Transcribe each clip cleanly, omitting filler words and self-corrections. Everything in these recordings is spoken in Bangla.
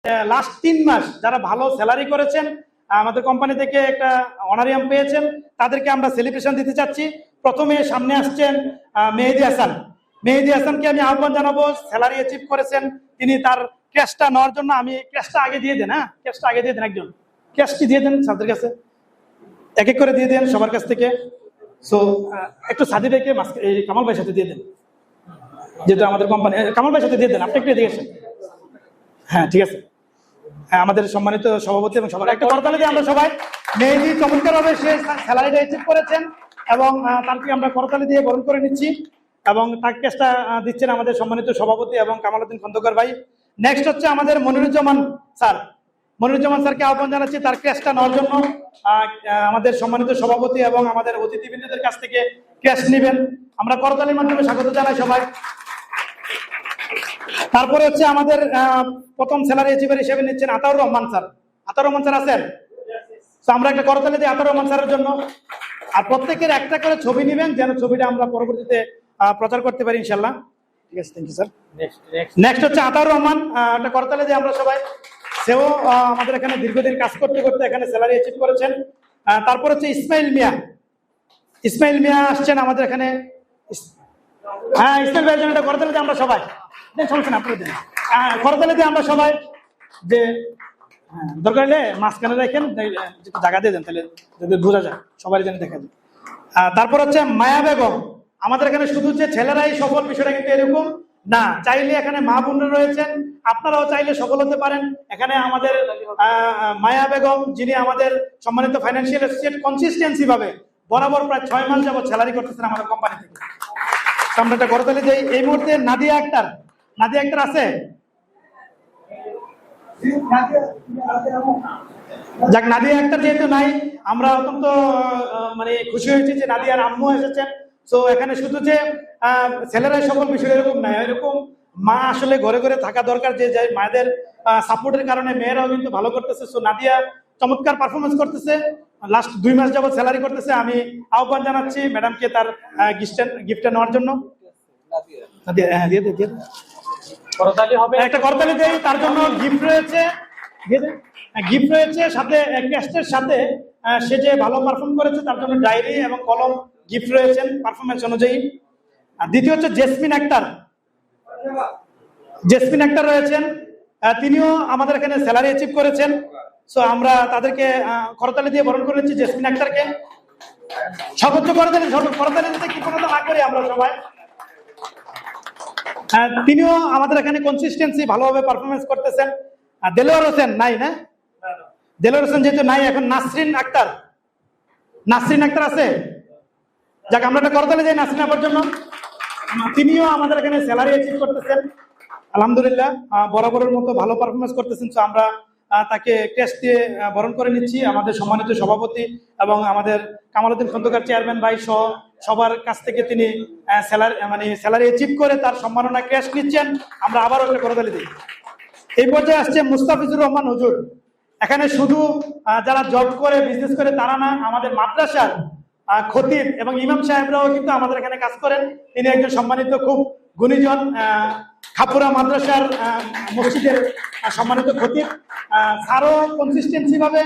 লাস্ট 3 মাস যারা ভালো স্যালারি করেছেন, আমাদের কোম্পানি থেকে একটা অনারিয়াম পেয়েছেন, তাদেরকে আমরা সেলিব্রেশন দিতে চাচ্ছি। প্রথমে সামনে আসছেন মেহেদি হাসান। মেহেদি হাসানকে আমি আহ্বান জানাবো, স্যালারি অ্যাচিভ করেছেন তিনি, তার ক্যাশটা নেওয়ার জন্য। আমি ক্যাশটা আগে দিয়ে দেন, হ্যাঁ ক্যাশটা আগে দিয়ে দেন, একজন ক্যাশটি দিয়ে দেন স্যারদের কাছে, এক এক করে দিয়ে দেন সবার কাছ থেকে। সো একটু সাদি ভাইকে কামাল ভাইয়ের সাথে দিয়ে দেন, যেটা আমাদের কোম্পানি। কামাল ভাইয়ের সাথে দিয়ে দেন, আপনি একটু দিয়ে গেছেন। হ্যাঁ ঠিক আছে। হ্যাঁ, আমাদের সম্মানিত সভাপতি এবং সবার একটা করতালি দিয়ে আমরা সবাই। মেহেদি চমৎকারভাবে সে স্যালারিটা অ্যাচিভ করেছেন এবং তাকে আমরা করতালি দিয়ে বরণ করে নিচ্ছি এবং তার ক্যাশটা দিচ্ছেন আমাদের সম্মানিত সভাপতি এবং কামালউদ্দিন খন্দকার ভাই। নেক্সট হচ্ছে আমাদের মনিরুজ্জামান স্যার। মনিরুজ্জামান স্যারকে আহ্বান জানাচ্ছি তার ক্যাশটা নেওয়ার জন্য। আমাদের সম্মানিত সভাপতি এবং আমাদের অতিথিবৃন্দদের কাছ থেকে ক্যাশ নেবেন। আমরা করতালির মাধ্যমে স্বাগত জানাই সবাই। তারপরে হচ্ছে আমাদের প্রথম স্যালারি অ্যাচিভার হিসেবে নিচ্ছেন আতাউর রহমান স্যার। আতাউর রহমান স্যার আছেন? তো আমরা একটা করতালি দিই আতাউর রহমান স্যারের জন্য। আর প্রত্যেকের একটা করে ছবি নেবেন, যেন ছবিটা আমরা পরবর্তীতে প্রচার করতে পারি ইনশাল্লাহ। ঠিক আছে, থ্যাংক ইউ স্যার। নেক্সট হচ্ছে আতাউর রহমান, একটা করতালি দিই আমরা সবাই। সেও আমাদের এখানে দীর্ঘদিন কাজ করতে করতে এখানে স্যালারি অ্যাচিভ করেছেন। তারপর হচ্ছে ইসমাইল মিয়া। ইসমাইল মিয়া আসছেন আমাদের এখানে। হ্যাঁ, ইসমাইল ভাইয়ের জন্য একটা করতালি দিই আমরা সবাই। সমস্যা না, আপনারা দেন। করতালি দিই আমরা সবাই। যে দরকার হলে মাঝখানে রাখেন, জায়গা দিয়ে দেন, তাহলে যদি বোঝা যায় সবাই যেন দেখা যায়। তারপর হচ্ছে মায়া বেগম। আমাদের এখানে শুধু যে ছেলেরাই সফল, বিষয়টা কিন্তু এরকম না। চাইলে এখানে মা বোনরা রয়েছেন, আপনারাও চাইলে সফল হতে পারেন। এখানে আমাদের মায়া বেগম, যিনি আমাদের সম্মানিত ফাইন্যান্সিয়াল অ্যাসোসিয়েট, কনসিস্টেন্সি ভাবে বরাবর প্রায় 6 মাস যাবত স্যালারি করতেছেন আমাদের কোম্পানি থেকে। আমরা একটা করতালি দেই। এই মুহূর্তে নাদিয়া আক্তার। নাদিয়া আক্তার আছে? যাক, নাদিয়া আক্তার যেহেতু নাই, আমরা অত্যন্ত মানে খুশি হয়েছি যে নাদিয়ার আম্মু এসেছেন। তো এখানে শুধু যে ছেলেরাই সকল বিষয় এরকম নাই, এরকম মা আসলে ঘরে ঘরে থাকা দরকার, যে মায়েদের সাপোর্টের কারণে মেয়েরাও কিন্তু ভালো করতেছে। সো নাদিয়া চমৎকার পারফরমেন্স করতেছে, লাস্ট 2 মাস যাবত স্যালারি করতেছে। আমি আহ্বান জানাচ্ছি ম্যাডামকে তার গিফটটা নেওয়ার জন্য। একটা করতালি দেই তার জন্য। গিফট রয়েছে, গিফট রয়েছে সাথে ক্যাশের সাথে। সে যে ভালো পারফর্ম করেছে তার জন্য ডায়েরি এবং কলম গিফট রয়েছেন পারফরমেন্স অনুযায়ী। আর দ্বিতীয় হচ্ছে জেসমিন আক্তার। জেসমিন আক্তার রয়েছেন, তিনিও আমাদের এখানে স্যালারি অ্যাচিভ করেছেন। সো আমরা তাদেরকে করতালি দিয়ে বরণ করে নিচ্ছি জেসমিন আক্তারকে। সর্বোচ্চ করতালি দিতে কি কোনো না করি আমরা সবাই। তিনিও আমাদের এখানে কনসিস্টেন্সি ভালোভাবে পারফরমেন্স করতেছেন। দেলোয়ার হোসেন নাই, না দেলোয়ার হোসেন যেহেতু নাই, এখন নাসরিন আক্তার। নাসরিন আক্তার আছে? যাক, আমরা একটা করতালি যাই নাসরিন আপার জন্য। তিনিও আমাদের এখানে স্যালারি অ্যাচিভ করতেছেন আলহামদুলিল্লাহ, বরাবরের মতো ভালো পারফরমেন্স করতেছেন। তো আমরা তাকে ক্যাশ দিয়ে বরণ করে নিচ্ছি। আমাদের সম্মানিত সভাপতি এবং আমাদের কামালউদ্দিন খন্দকার চেয়ারম্যান ভাই সহ সবার কাছ থেকে তিনি স্যালারি অ্যাচিভ করে তার সম্মাননা ক্যাশ নিচ্ছেন। আমরা আবারও একটা করতালি দিই। এই পর্যায়ে আসছে মুস্তাফিজুর রহমান হুজুর। এখানে শুধু যারা জব করে বিজনেস করে তারা না, আমাদের মাদ্রাসার খতিব এবং ইমাম সাহেবরাও কিন্তু আমাদের এখানে কাজ করেন। তিনি একজন সম্মানিত খুব গুণীজন, খাপুরা মাদ্রাসার মসজিদের সম্মানিত খতিব। স্যারও কনসিস্টেন্সি ভাবে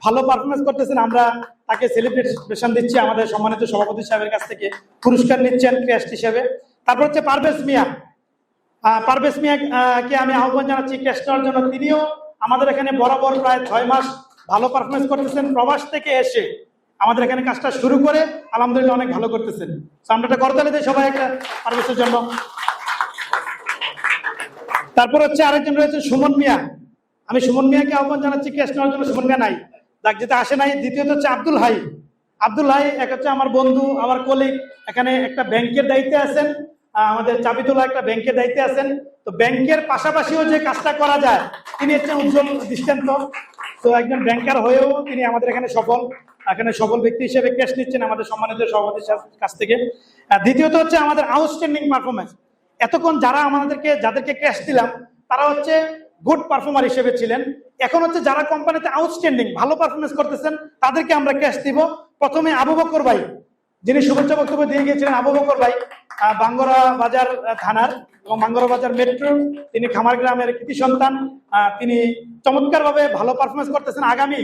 ভালো পারফরমেন্স করতেছেন। আমরা তাকে সেলিব্রেশন দিচ্ছি আমাদের সম্মানিত সভাপতি সাহেবের কাছ থেকে, পুরস্কার নিচ্ছেন ক্যাশ হিসেবে। তারপর হচ্ছে পারভেজ মিয়া। পারভেজ মিয়াকে আমি আহ্বান জানাচ্ছি ক্যাশ নেওয়ার জন্য। তিনিও আমাদের এখানে বরাবর প্রায় 6 মাস ভালো পারফরমেন্স করতেছেন। প্রবাস থেকে এসে আমাদের এখানে কাজটা শুরু করে আলহামদুলিল্লাহ অনেক ভালো করতেছেন। আমরা একটা করতালি দিই সবাই একটা পারভেজের জন্য। তারপর হচ্ছে আরেকজন রয়েছে সুমন মিয়া। আমি সুমন মিয়াকে আহ্বান জানাচ্ছি ক্যাশ নেওয়ার জন্য। সুমন মিয়া নাই, যাক, যেটা আসে নাই। দ্বিতীয়ত হচ্ছে আব্দুল হাই। আব্দুল হাই এক হচ্ছে আমার বন্ধু, আমার কলিগ, এখানে একটা ব্যাংকের দায়িত্বে আছেন, আমাদের চাবিতলা একটা ব্যাংকের দায়িত্বে আছেন। তো ব্যাংকের পাশাপাশিও যে কাজটা করা যায়, তিনি হচ্ছেন উজ্জ্বল দৃষ্টান্ত। তো একজন ব্যাংকার হয়েও তিনি আমাদের এখানে সফল ব্যক্তি হিসেবে ক্যাশ নিচ্ছেন আমাদের সম্মানিত সভাপতির কাছ থেকে। দ্বিতীয়ত হচ্ছে আমাদের আউটস্ট্যান্ডিং পারফরমেন্স। এতক্ষণ যাদেরকে ক্যাশ দিলাম তারা হচ্ছে গুড পারফর্মার হিসেবে ছিলেন। এখন হচ্ছে যারা কোম্পানিতে আউটস্ট্যান্ডিং ভালো পারফরমেন্স করতেছেন তাদেরকে আমরা ক্যাশ দিব। প্রথমে আবু বকর ভাই। যিনি শুভেচ্ছা বক্তব্য দিয়ে গিয়েছিলেন আবু বকর ভাই, বাঙ্গরা বাজার থানার এবং বাঙ্গরা বাজার মেট্রো, তিনি খামার গ্রামের কৃতি সন্তান। তিনি চমৎকার ভাবে ভালো পারফরমেন্স করতেছেন। আগামী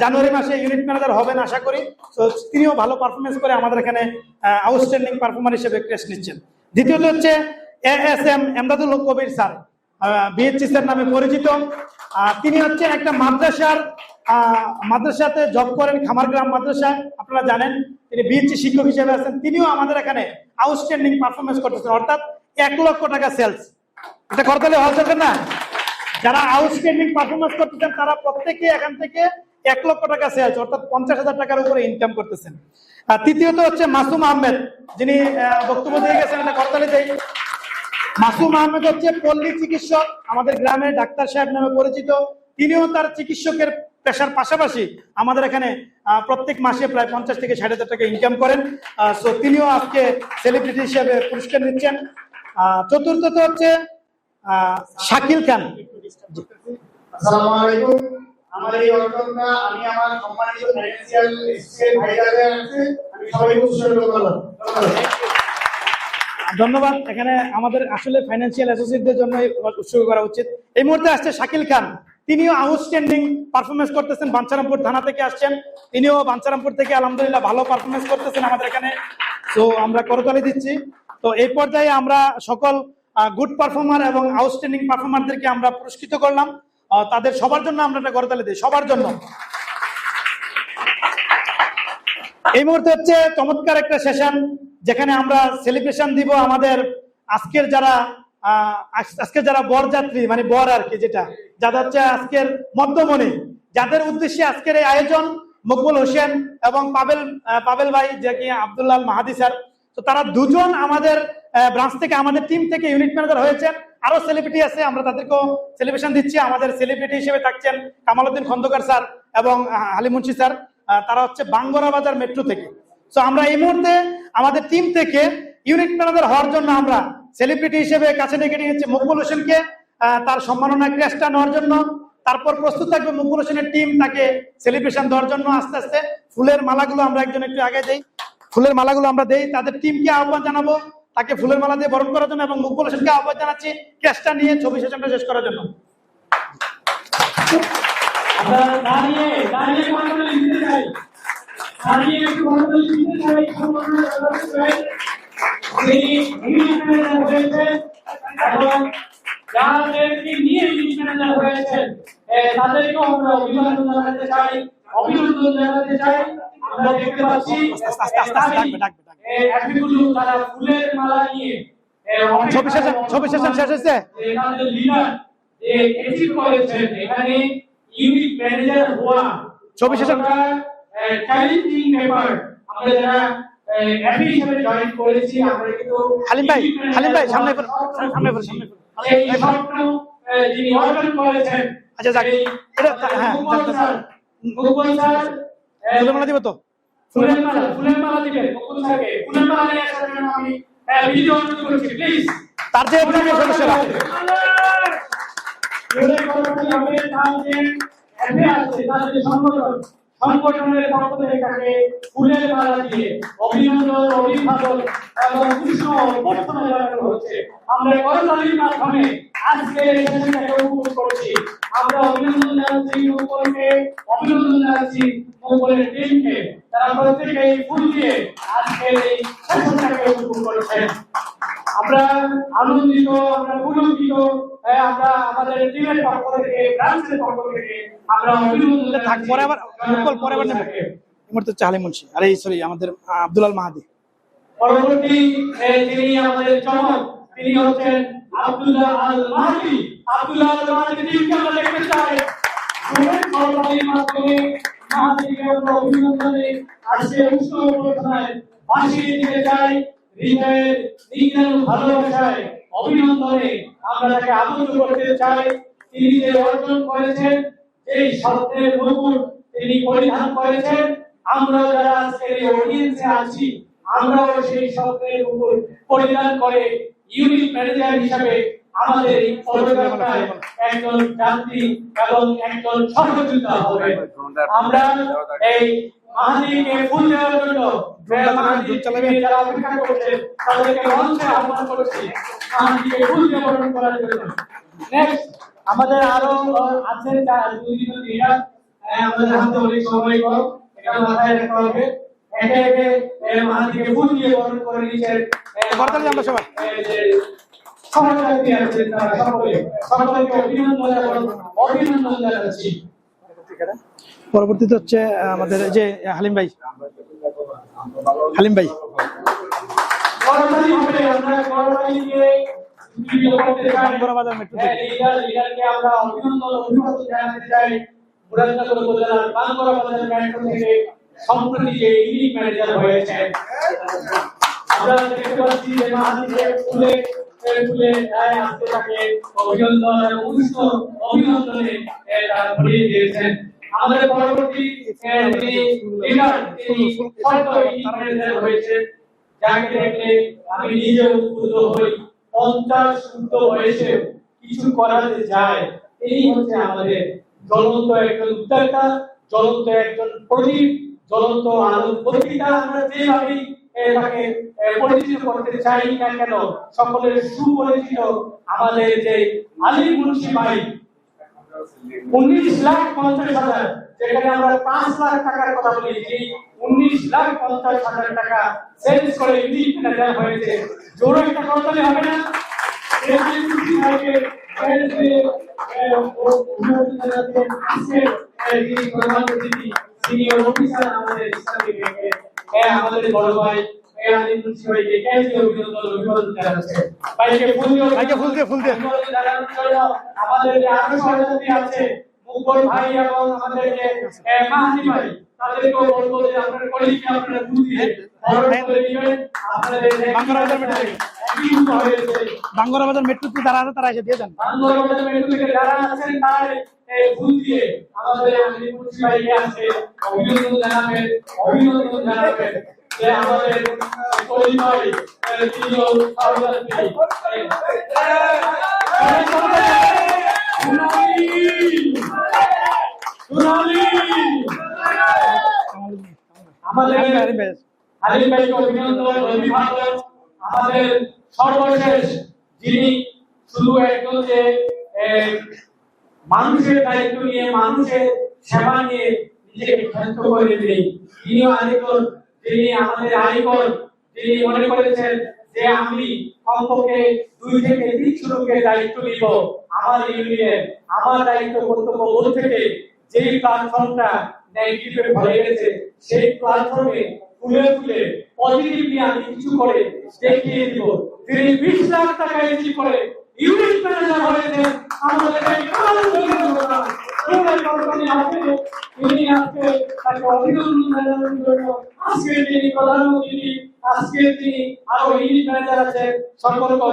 জানুয়ারি মাসে ইউনিট ম্যানেজার হবেন আশা করি। তো তিনিও ভালো পারফরমেন্স করে আমাদের এখানে আউটস্ট্যান্ডিং পারফর্মার হিসেবে ক্রেস্ট নিচ্ছেন। দ্বিতীয়ত হচ্ছে ASM এমদাদুল হক কবির স্যার, বিএইচসি স্যার নামে পরিচিত। তিনি হচ্ছেন একটা মাদ্রাসাতে জব করেন, খামারগ্রাম মাদ্রাসায়, আপনারা জানেন। তিনি বিএইচসি শিক্ষক হিসেবে আছেন। তিনিও আমাদের এখানে আউটস্ট্যান্ডিং পারফরমেন্স করতেছেন, অর্থাৎ 1 লক্ষ টাকা সেলস। এটা করতালে হওয়া যাবে না? যারা আউটস্ট্যান্ডিং পারফরমেন্স করতেছেন তারা প্রত্যেকে এখান থেকে 1 লক্ষ টাকা সেলস, অর্থাৎ 50,000 টাকার উপরে ইনকাম করতেছেন। তৃতীয়ত হচ্ছে মাসুম আহমেদ, যিনি বক্তব্য দিয়ে গেছেন, এটা করতালি দেই। মাসুম আহমেদ হচ্ছে পল্লী চিকিৎসক, আমাদের গ্রামের ডাক্তার সাহেব নামে পরিচিত। তিনিও তার চিকিৎসকের পেশার পাশাপাশি আমাদের এখানে প্রত্যেক মাসে প্রায় 50 থেকে 60,000 টাকা ইনকাম করেন। সো তিনিও আজকে সেলিব্রিটি হিসেবে পুরস্কার নিচ্ছেন। চতুর্থত হচ্ছে শাকিল খান। আসসালামু আলাইকুম। আমার এই অর্জনটা আমি আমার সম্মানিত ফাইন্যান্সিয়াল অ্যাসিস্ট্যান্ট ভাইরাদের আছে, আমি সবাইকে উৎসর্গ করলাম। ধন্যবাদ। এখানে আমাদের আসলে ফাইন্যান্সিয়াল অ্যাসোসিয়েটদের জন্য উৎসর্গ করা উচিত। এই মুহূর্তে আসছে শাকিল খান, তিনিও আউটস্ট্যান্ডিং পারফরমেন্স করতেছেন। বাঞ্ছারামপুর থানা থেকে আসছেন, তিনিও বাঞ্ছারামপুর থেকে আলহামদুলিল্লাহ ভালো পারফরমেন্স করতেছেন আমাদের এখানে। তো আমরা করতালি দিচ্ছি। তো এই পর্যায়ে আমরা সকল গুড পারফর্মার এবং আউটস্ট্যান্ডিং পারফর্মারদেরকে আমরা পুরস্কৃত করলাম। তাদের সবার জন্য আমরা একটা করতালি দিই, সবার জন্য। এই মুহূর্তে হচ্ছে চমৎকার একটা সেশন, যেখানে আমরা সেলিব্রেশন দিব আমাদের আজকের যারা বরযাত্রী, মানে বর আর কি, যেটা যাদের হচ্ছে আজকের মধ্যমণি, যাদের উদ্দেশ্যে আজকের এই আয়োজন, মকবুল হোসেন এবং পাবেল ভাই, যে কি আব্দুল্লাহ মাহাদি স্যার। তো তারা দুজন আমাদের ব্রাঞ্চ থেকে, আমাদের টিম থেকে ইউনিট ম্যানেজার হয়েছেন। আরো সেলিব্রিটি আছে, আমরা তাদেরকেও সেলিব্রেশন দিচ্ছি। আমাদের সেলিব্রিটি হিসেবে থাকছেন কামালউদ্দিন খন্দকার স্যার এবং হালিম মুন্সি স্যার, তারা হচ্ছে বাঙ্গরা বাজার মেট্রো থেকে। তো আমরা এই মুহূর্তে আমাদের টিম থেকে ইউনিট ম্যানেজার হওয়ার জন্য আমরা সেলিব্রিটি হিসেবে কাছে ডেকে নিয়েছি মকবুল হোসেনকে, তার সম্মাননা ক্রেস্টটা নেওয়ার জন্য। তারপর প্রস্তুত থাকবে মকবুল হোসেনের টিম তাকে সেলিব্রেশন দেওয়ার জন্য। আস্তে আস্তে ফুলের মালাগুলো আমরা একজন একটু আগে দেই, ফুলের মালাগুলো আমরা দেই। তাদের টিমকে আহ্বান জানাবো তাকে ফুলের মালা দিয়ে বরণ করার জন্য, এবং মকবুল হোসেনকে আহ্বান জানাচ্ছি ক্রেস্টটা নিয়ে ছবি সেশনটা শেষ করার জন্য। যাদেরকে নিয়ে ম্যানেজার হয়েছেন তাদেরকেও আমরা অভিনন্দন জানাতে চাই, অভিনন্দন জানাতে চাই। আমরা দেখতে পাচ্ছি তারা ফুলের মালা নিয়ে ছবি সেশন শেষ হয়েছে। তাদের লিডার যে অ্যাচিভ করেছেন এখানে ইউনিট ম্যানেজার হওয়া, ছবি সেশন চ্যালেঞ্জিং ব্যাপার। আমরা যারা এফি হিসেবে জয়েন করেছি, আমরা কিন্তু হালিম ভাই সামনে এই স্বপ্ন যিনি অর্জন করেছেন। আচ্ছা যাক, এটা হ্যাঁ মুকুল স্যার ফুলের মালা দিব তো, ফুলের মালা দিবেন। মুকুল স্যারকে ফুলের মালা নিয়ে আসার জন্য আমি ভিডিও অনুরোধ করছি, প্লিজ। তার যে প্রিভিয়াস সদস্যরা সংগঠনের পক্ষ থেকে তাকে ফুলের মালা দিয়ে অভিনন্দন, অভিভাবক এবং উৎসাহ অভ্যর্থনা জানানো হচ্ছে। আমরা করতালির মাধ্যমে আজকে এই সেশনটাকে উপভোগ করছি। আমরা অভিনন্দন জানাচ্ছি মুকুলকে, অভিনন্দন জানাচ্ছি মুকুলের টিমকে। তারা প্রত্যেকেই ফুল দিয়ে আজকে এই সেশনটাকে উপভোগ করছেন। আমরা আনন্দিত, আমরা পুলকিত। আমরা আমাদের টিমের পক্ষ থেকে, ব্রাঞ্চের পক্ষ থেকে আমরা অভিনন্দন থাক। পরে আবার নেব। এই মুহূর্তে হচ্ছে হালিম মুন্সি, আরে সরি আমাদের আব্দুল্লাহ মাহাদি। পরবর্তী যিনি আমাদের চমক, তিনি হচ্ছেন আব্দুল্লাহ আল মাহাদি। আব্দুল্লাহ আল মাহাদি টিমকে আমরা দেখতে চাই। সরকারি মাধ্যমে মাহাদিকে আমরা অভিনন্দনে আজকে উৎসব অভ্যর্থনায় ভাসিয়ে দিতে চাই। হৃদয়ের নিগ্ন ভালোবাসায় অভিনন্দনে আমরা তাকে আনন্দ করতে চাই। তিনি যে অর্জন করেছেন, এই স্বপ্নের মুকুট তিনি পরিধান করেছেন, আমরা যারা আজকের এই অডিয়েন্সে আছি আমরাও সেই স্বপ্নের মুকুট পরিধান করে ইউনিট ম্যানেজার হিসাবে আমাদের এই পদযাত্রায় একজন যাত্রী এবং একজন সহযোগিতা হবে। আমরা এই মাহাদিকে ফুল দেওয়ার জন্য ড্রোন চালাবেন। যারা অপেক্ষা করছে তাদেরকে মঞ্চে আহ্বান করছি মাহাদিকে ফুল দিয়ে বরণ করার জন্য। নেক্সট আমাদের আরো আছেন দুই লিডার, আমাদের হাতে অনেক সময় কম, এটা মাথায় রাখতে হবে। একে একে মাহাদিকে ফুল দিয়ে বরণ করে নিচ্ছেন করতালি আমরা সবাই। সহযোগী আছেন তারা সকলকে অভিনন্দন জানাচ্ছি। পরবর্তীতে হচ্ছে আমাদের এই যে হালিম ভাই। করতালি হবে, আমরা করতালি দিয়ে বাংলাবাজার মেট্রো থেকে লিডারকে আমরা অভিনন্দন জানাতে চাই। মুরাদনগর উপজেলার বাংলাবাজার মেট্রো থেকে সম্প্রতি যে ইউনিট ম্যানেজার হয়েছে, আমরা দেখতে পাচ্ছি যে মাহাদিকে ফুলে আসতে থাকে অভিনন্দন এবং উষ্ণ অভিনন্দনে তারা ভরিয়ে দিয়েছেন। আমাদের পরবর্তী লিডার তিনি ছোট ইউনিট ম্যানেজার হয়েছে, যাকে দেখলে আমি নিজেও উদ্বুদ্ধ হই। 50 ঊর্ধ্ব বয়সে কিছু করাতে যায়, এই হচ্ছে আমাদের জ্বলন্ত একজন উদ্যোক্তা, জ্বলন্ত একজন প্রদীপ, জ্বলন্ত আলোর প্রতিটা। আমরা যেভাবেই তাকে পরিচিত করতে চাই না কেন, সকলের সুপরিচিত আমাদের যে আলী মুন্সি ভাই, 19,50,000, যেখানে আমরা 5 লাখ টাকার কথা বলেছি, 19,50,000 টাকা সেলস করে ইউনিট ম্যানেজার হয়েছে। জোরে একটা করতালি হবে না? এই যে মুন্সি ভাইকে সিনিয়র অফিসার আমাদের ইসলামী ব্যাংকে, আমাদের বড় ভাই আলী মুন্সি ভাইকে অভিনন্দন জানাচ্ছে। ভাইকে ফুল দিয়ে আমাদের যে আরো সহযোগী আছে মুকুল ভাই এবং আমাদের যে মাহাদি ভাই, তাদেরকেও বলবো যে আপনারা কলিগকে আপনারা ফুল দিয়ে বরণ করে দিবেন। আপনাদের বাংলাবাজার মেট্রো থেকে যারা আছে তারা এসে দিয়ে যান। বাংলাবাজার মেট্রো থেকে যারা আছেন তারা ফুল দিয়ে আমাদের আলী মুন্সি ভাইকে আছে অভিনন্দন জানাবেন যে আমাদের কলিগ ভাই তিনি আমাদের হালিম ভাইকে অভিনন্দন অভিবাদন। আমাদের সর্বশেষ যিনি শুধু একজন যে মানুষের দায়িত্ব নিয়ে, মানুষের সেবা নিয়ে নিজেকে ক্ষেত্র করে দিলেন, তিনিও আরেকজন যিনি আমাদের আইকন, যিনি মনে করেছেন যে আমি কমপক্ষে 2 থেকে 3 লোকের দায়িত্ব নিব আমার ইউনিয়নের, আমার দায়িত্ব কর্তব্য বোধ থেকে যেই প্ল্যাটফর্মটা নেগেটিভে ভরে গেছে সেই প্ল্যাটফর্মে ফুলে পজিটিভলি আমি কিছু করে দেখিয়ে দিব। তিনি 20 লাখ টাকা ইনভেস্ট করে ইউনিট ম্যানেজার হয়েছে আমাদের এই তিনি আজকে তাকে অভিনন্দন জানানোর জন্য আজকে তিনি প্রধানমন্ত্রী, আজকে তিনি আরো ইউনিট ম্যানেজার আছেন, সকলকে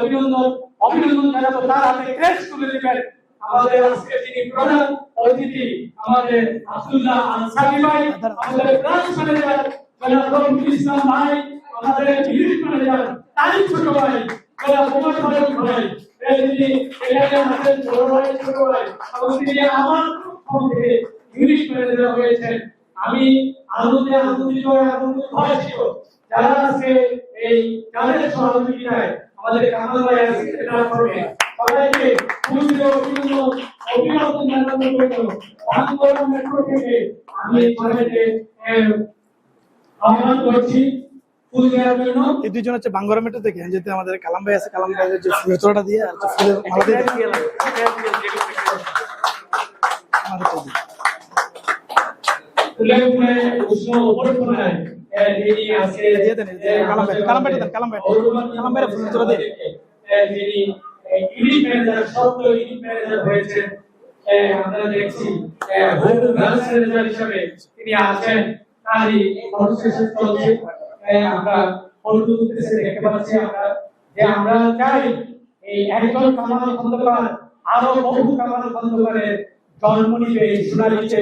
অভিনন্দন জানাবো। তার হাতে ক্রেস্ট তুলে দিবেন আমাদের আজকে যিনি প্রধান অতিথি আমাদের আব্দুল্লাহ আল সাকি ভাই, আমাদের ব্রাঞ্চ ম্যানেজার জনাব রফিকুল ইসলাম ভাই, আমাদের ইউনিট ম্যানেজার তারিক ছোট ভাই জনাব ওমর ফারুক ভাই, তিনি এখানে আমাদের ছোট ভাই এবং তিনি আমার সঙ্গে ইউনিট ম্যানেজার হয়েছেন। আমি আনন্দিত এবং উৎসাহিত যারা আজকে এই কাজের সহযোগিতায় আমাদের কামাল ভাই আছে প্ল্যাটফর্মে, সবাইকে অভিনন্দন জানানোর জন্য বাংলাবাজার মেট্রো থেকে আমি সবাইকে আহ্বান করছি ফুল দেওয়ার জন্য। এই দুইজন হচ্ছে বাংলাবাজার মেট্রো থেকে, যেতে আমাদের কালাম ভাই আছে, কালাম ভাইয়ের যে ভেতরটা দিয়ে আর ফুলের মালা দিয়ে ফুলে উষ্ণ অভ্যর্থনায় যিনি আজকে দিয়ে দেন। কালাম ভাই ফুল তোরা দিয়ে যিনি ইউনিট ম্যানেজার, সত্য ইউনিট ম্যানেজার হয়েছেন, আমরা দেখছি হোম ব্রাঞ্চ ম্যানেজার হিসেবে তিনি আছেন। তারই প্রসেসে চলছে, আমরা পরিস্থিতিতে দেখতে পাচ্ছি আমরা চাই এই একজন কামাল খন্দকার আরো বহু কামাল খন্দকারের জন্ম নিবে এই সোনালীতে,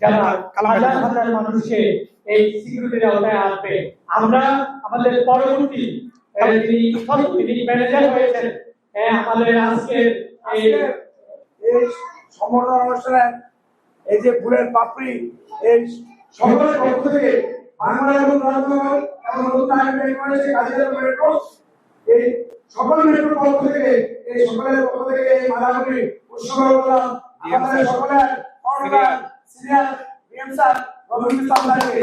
যারা হাজার মানুষকে এই সিকিউরিটির আওতায় আসবে। আমরা আমাদের পরবর্তী যিনি ম্যানেজার হয়েছেন আমাদের আজকে এই সম্বর্ধনা অনুষ্ঠানের এই যে ফুলের পাপড়ি, এই সকলের পক্ষ থেকে বাংলা এবং এবং নতুন আরেকটা ইউনিট হচ্ছে কাজীদের মেট্রো। এই সকল মেট্রোর পক্ষ থেকে এই সকলের পক্ষ থেকে এই মালাগুলি উৎসর্গ করলাম আমাদের সকলের সিনিয়র বিএম স্যার রবীন্দ্র ইসলাম স্যারকে।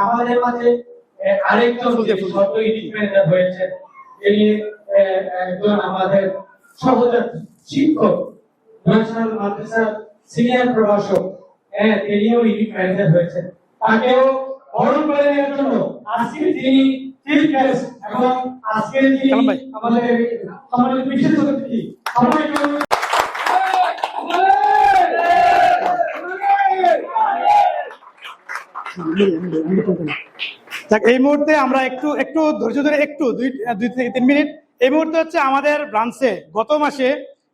আমাদের মাঝে আরেকজন ছোট ইন্ডিপেন্ডেন্ট হয়েছে, যিনি একজন আমাদের সহযাত্রী শিক্ষক, ন্যাশনাল মাদ্রাসার সিনিয়র প্রভাষক, তিনিও ইন্ডিপেন্ডেন্ট হয়েছেন। তাকেও বরণ করে নেওয়ার জন্য আজকে তিনি চিফ গেস্ট এবং আজকে তিনি আমাদের সম্মানিত বিশেষ অতিথি সবাইকে এই মুহূর্তে আমরা একটু একটু ধৈর্য ধরে একটু দুই থেকে 3 মিনিট। এই মুহূর্তে হচ্ছে আমাদের ব্রাঞ্চে গত মাসে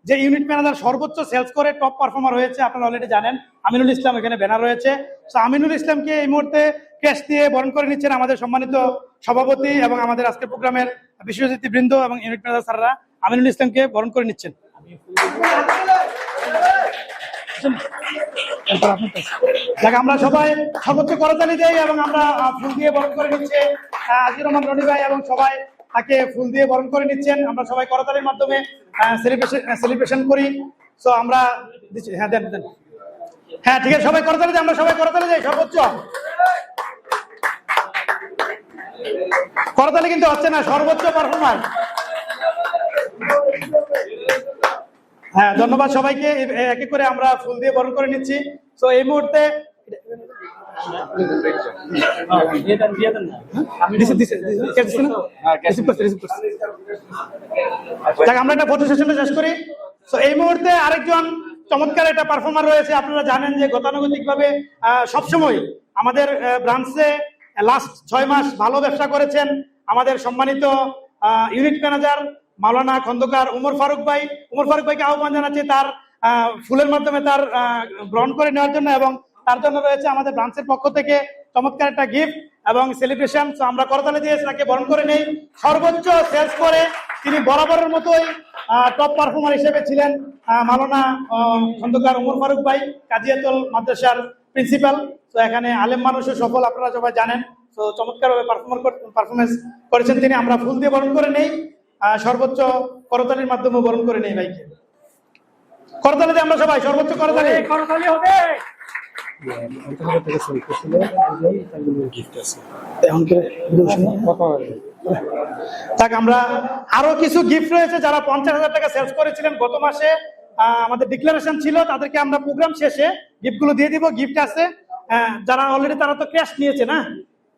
যে ইউনিট ম্যানেজার সর্বোচ্চ সেলস করে টপ পারফর্মার হয়েছে, আপনারা অলরেডি জানেন, আমিনুল ইসলাম, এখানে ব্যানার রয়েছে। তো আমিনুল ইসলামকে এই মুহূর্তে ক্যাশ দিয়ে বরণ করে নিচ্ছেন আমাদের সম্মানিত সভাপতি এবং আমাদের আজকের প্রোগ্রামের বিশেষ অতিথিবৃন্দ এবং ইউনিট ম্যানেজার স্যাররা আমিনুল ইসলামকে বরণ করে নিচ্ছেন। আমরা সবাই সর্বোচ্চ করতালি দেই এবং আমরা ফুল দিয়ে বরণ করে নিচ্ছে আজিজুর রহমান রনি ভাই এবং সবাই তাকে ফুল দিয়ে বরণ করে নিচ্ছেন। আমরা সবাই করতালির মাধ্যমে সেলিব্রেশন করি। তো আমরা হ্যাঁ দেন দেন, হ্যাঁ ঠিক আছে, সবাই করতালি দেয়, আমরা সবাই করতালি দেই সর্বোচ্চ। করতালি কিন্তু হচ্ছে না, সর্বোচ্চ পারফরম্যান্স। হ্যাঁ ধন্যবাদ সবাইকে। এক এক করে আমরা ফুল দিয়ে বরণ করে নিচ্ছি। তো এই মুহূর্তে আমরা একটা ফটো সেশনটা শেষ করি। তো এই মুহূর্তে আরেকজন চমৎকার একটা পারফর্মার রয়েছে। আপনারা জানেন যে গতানুগতিক ভাবে সবসময় আমাদের ব্রাঞ্চে লাস্ট 6 মাস ভালো ব্যবসা করেছেন আমাদের সম্মানিত ইউনিট ম্যানেজার মাওলানা খন্দকার উমর ফারুক ভাই। উমর ফারুক ভাইকে আহ্বান জানাচ্ছি তার ফুলের মাধ্যমে তার গ্রহণ করে নেওয়ার জন্য, এবং তার জন্য রয়েছে আমাদের ব্রাঞ্চের পক্ষ থেকে চমৎকার একটা গিফট এবং সেলিব্রেশন। তো আমরা করতালি দিয়ে তাকে বরণ করে নেই। সর্বোচ্চ সেলস করে তিনি বরাবরের মতোই টপ পারফর্মার হিসেবে ছিলেন মাওলানা খন্দকার উমর ফারুক ভাই, কাজিয়াতুল মাদ্রাসার প্রিন্সিপাল। তো এখানে আলেম মানুষও সফল, আপনারা সবাই জানেন। তো চমৎকারভাবে পারফরমেন্স করেছেন তিনি। আমরা ফুল দিয়ে বরণ করে নেই, সর্বোচ্চ করতালির মাধ্যমে বরণ করে নেই ভাইকে। করতালি দিয়ে আমরা সবাই সর্বোচ্চ করতালি হবে। আমরা আরো কিছু গিফট রয়েছে। যারা 50,000 টাকা সেলস করেছিলেন গত মাসে, আমাদের ডিক্লারেশন ছিল, তাদেরকে আমরা প্রোগ্রাম শেষে গিফট গুলো দিয়ে দিব। গিফট আছে যারা অলরেডি, তারা তো ক্যাশ নিয়েছে না,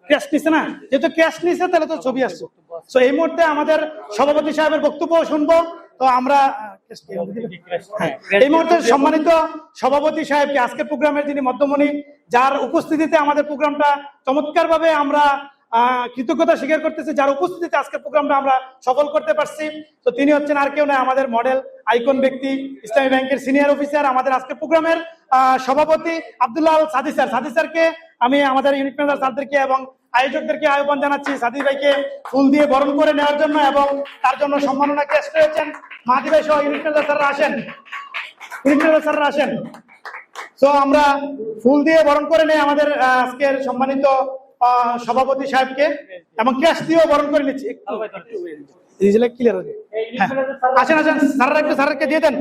ক্যাশ নিচ্ছে না, যেহেতু ক্যাশ নিয়েছে তাহলে তো ছবি আসছে। তো এই মুহূর্তে আমাদের সভাপতি সাহেবের বক্তব্য শুনবো। তো আমরা এই মুহূর্তে সম্মানিত সভাপতি সাহেবকে, আজকের প্রোগ্রামের যিনি মধ্যমণি, যার উপস্থিতিতে আমাদের প্রোগ্রামটা চমৎকার ভাবে আমরা কৃতজ্ঞতা স্বীকার করতেছি, যার উপস্থিতিতে আজকের প্রোগ্রামটা আমরা সফল করতে পারছি। তো তিনি হচ্ছেন আর কেউ নয়, আমাদের মডেল আইকন ব্যক্তি, ইসলামী ব্যাংকের সিনিয়র অফিসার, আমাদের আজকের প্রোগ্রামের সভাপতি আব্দুল্লাহ আল সাদি স্যার। সাদি স্যারকে আমি আমাদের ইউনিট ম্যানেজার স্যারদেরকে এবং আয়োজকদেরকে আহ্বান জানাচ্ছি সাদি ভাইকে ফুল দিয়ে বরণ করে নেওয়ার জন্য, এবং তার জন্য সম্মাননা ক্যাশ রয়েছেন। মাহাদি ভাই সহ ইউনিট ম্যানেজার স্যাররা আসেন, ইউনিট ম্যানেজার স্যাররা আসেন। তো আমরা ফুল দিয়ে বরণ করে নেই আমাদের আজকের সম্মানিত সভাপতি সাহেবকে, এবং ক্যাশ দিয়েও বরণ করে নিচ্ছি। আসেন আসেন স্যাররা, একটু স্যারকে দিয়ে দেন,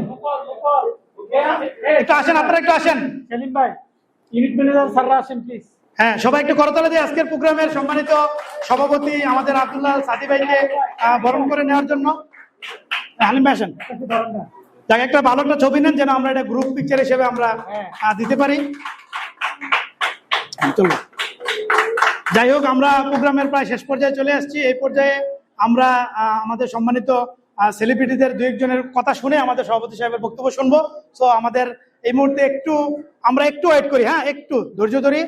একটু আসেন, আপনারা একটু আসেন। সেলিম ভাই, ইউনিট ম্যানেজার স্যাররা আসেন প্লিজ। হ্যাঁ সবাই একটু করতালি দিয়ে আজকের প্রোগ্রামের সম্মানিত সভাপতি আমাদের আব্দুল্লাহ সাদি ভাইকে বরণ করে নেওয়ার জন্য। হালিম ভাই আসেন, যাকে একটা ভালো একটা ছবি নেন, যেন আমরা এটা গ্রুপ পিকচার হিসেবে আমরা দিতে পারি। চলো, যাই হোক, আমরা প্রোগ্রামের প্রায় শেষ পর্যায়ে চলে আসছি। এই পর্যায়ে আমরা আমাদের সম্মানিত সেলিব্রিটিদের 2-1 কথা শুনে আমাদের সভাপতি সাহেবের বক্তব্য শুনবো। তো আমাদের এই মুহূর্তে আমরা একটু ওয়েট করি, হ্যাঁ একটু ধৈর্য ধরি।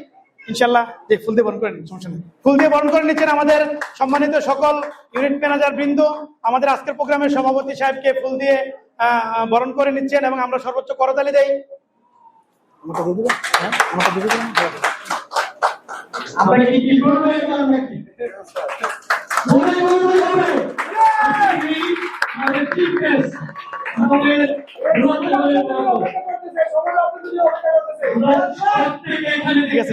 ইনশাল্লাহ যে ফুল দিয়ে বরণ করে নিন, সমস্যা নেই। ফুল দিয়ে বরণ করে নিচ্ছেন আমাদের সম্মানিত সকল ইউনিট ম্যানেজার বৃন্দ, আমাদের আজকের প্রোগ্রামের সভাপতি সাহেবকে ফুল দিয়ে বরণ করে নিচ্ছেন এবং আমরা সর্বোচ্চ করতালি দেই। আমাকে দিয়ে দিবেন? হ্যাঁ, আমাকে দিয়ে দিবেন? আমরা কি করবো নাকি আমাদের চিফ গেস্ট আমাদের